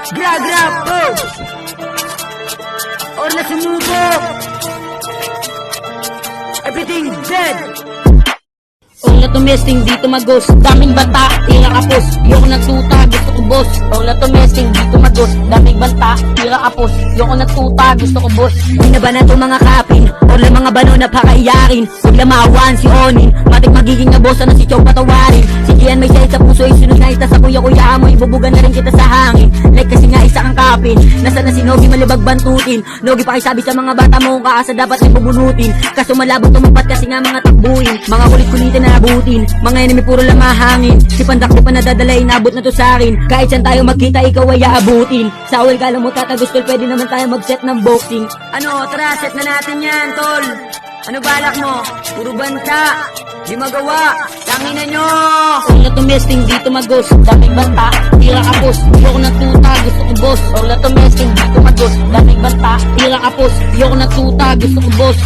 Grab, go! Or na sumuko! Everything dead! Huwag na tumesting, dito magos. Daming banta, tira kapos. Yoko na tuta, gusto ko boss. Huwag na tumesting, dito magos. Daming banta, tira kapos. Yoko na tuta, gusto ko boss. Di na ba na itong mga kapin? Or lang mga bano na pakaiyakin? Huwag lamawan si Onin. Matik magiging nabosa na si Chow patawarin. Si Kian may sakit sa puso, isunod na ita sa kuya-kuya mo. Ibubugan na rin kita sa hangin. Like kasi nga isa kang kapin. Nasa na si Nogi malibag bantutin. Nogi pakisabi sa mga bata mo, kaasa dapat may bubunutin. Kaso malabot tumumpat kasi nga mga takbuhin. Mga kulit-kulitin na nabutin. Mga enemy puro lang mahangin. Si Pandakdo pa nadadala, inabot na to sa akin. Kahit saan tayo magkita, ikaw ay aabutin. Sa awal kala mo tatagustol, pwede naman tayo mag-set ng boxing. Ano, tara, set na natin yan, tol. Ano balak mo? Puro banta. Di magawa. Tangina nyo. Huwag na tumesting, dito magos. Daming banta, tira kapos. Yoko na tuta, gusto ko boss. Huwag na tumesting, dito magos. Daming banta, tira kapos. Yoko na tuta, gusto ko boss.